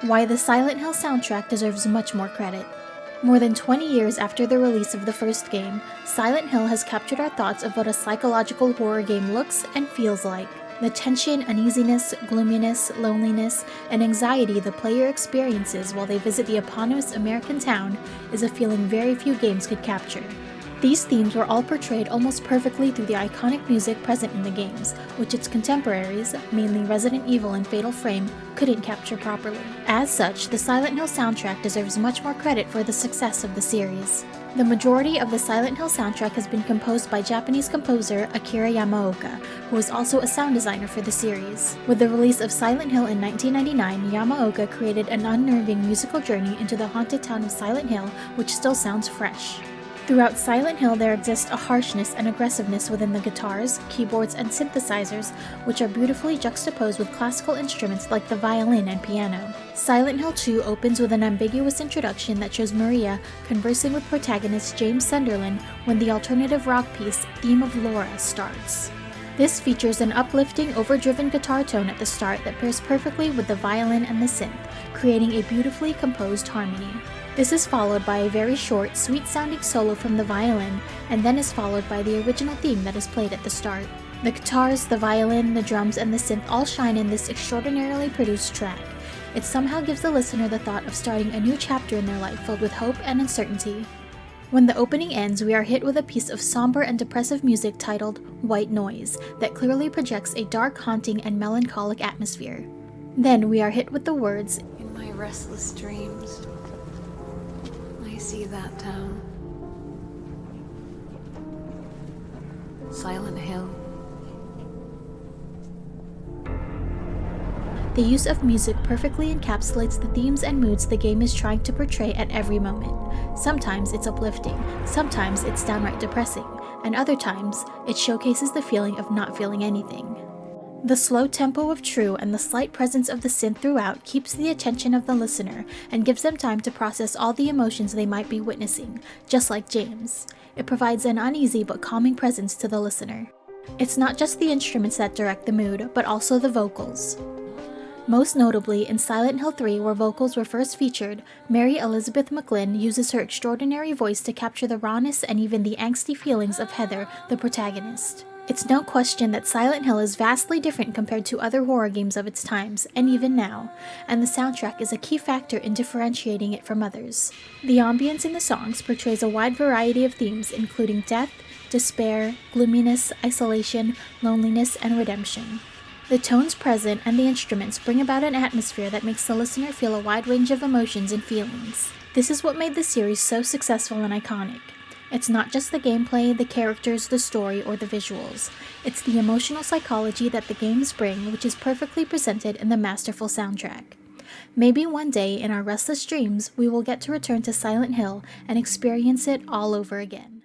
Why the Silent Hill soundtrack deserves much more credit. More than 20 years after the release of the first game, Silent Hill has captured our thoughts of what a psychological horror game looks and feels like. The tension, uneasiness, gloominess, loneliness, and anxiety the player experiences while they visit the eponymous American town is a feeling very few games could capture. These themes were all portrayed almost perfectly through the iconic music present in the games, which its contemporaries, mainly Resident Evil and Fatal Frame, couldn't capture properly. As such, the Silent Hill soundtrack deserves much more credit for the success of the series. The majority of the Silent Hill soundtrack has been composed by Japanese composer Akira Yamaoka, who was also a sound designer for the series. With the release of Silent Hill in 1999, Yamaoka created an unnerving musical journey into the haunted town of Silent Hill, which still sounds fresh. Throughout Silent Hill, there exists a harshness and aggressiveness within the guitars, keyboards, and synthesizers, which are beautifully juxtaposed with classical instruments like the violin and piano. Silent Hill 2 opens with an ambiguous introduction that shows Maria conversing with protagonist James Sunderland when the alternative rock piece Theme of Laura starts. This features an uplifting, overdriven guitar tone at the start that pairs perfectly with the violin and the synth, creating a beautifully composed harmony. This is followed by a very short, sweet-sounding solo from the violin, and then is followed by the original theme that is played at the start. The guitars, the violin, the drums, and the synth all shine in this extraordinarily produced track. It somehow gives the listener the thought of starting a new chapter in their life filled with hope and uncertainty. When the opening ends, we are hit with a piece of somber and depressive music titled White Noise that clearly projects a dark, haunting, and melancholic atmosphere. Then we are hit with the words, "In my restless dreams, I see that town. Silent Hill." The use of music perfectly encapsulates the themes and moods the game is trying to portray at every moment. Sometimes it's uplifting, sometimes it's downright depressing, and other times it showcases the feeling of not feeling anything. The slow tempo of True and the slight presence of the synth throughout keeps the attention of the listener and gives them time to process all the emotions they might be witnessing, just like James. It provides an uneasy but calming presence to the listener. It's not just the instruments that direct the mood, but also the vocals. Most notably, in Silent Hill 3, where vocals were first featured, Mary Elizabeth McGlynn uses her extraordinary voice to capture the rawness and even the angsty feelings of Heather, the protagonist. It's no question that Silent Hill is vastly different compared to other horror games of its times, and even now, and the soundtrack is a key factor in differentiating it from others. The ambience in the songs portrays a wide variety of themes, including death, despair, gloominess, isolation, loneliness, and redemption. The tones present and the instruments bring about an atmosphere that makes the listener feel a wide range of emotions and feelings. This is what made the series so successful and iconic. It's not just the gameplay, the characters, the story, or the visuals. It's the emotional psychology that the games bring, which is perfectly presented in the masterful soundtrack. Maybe one day in our restless dreams, we will get to return to Silent Hill and experience it all over again.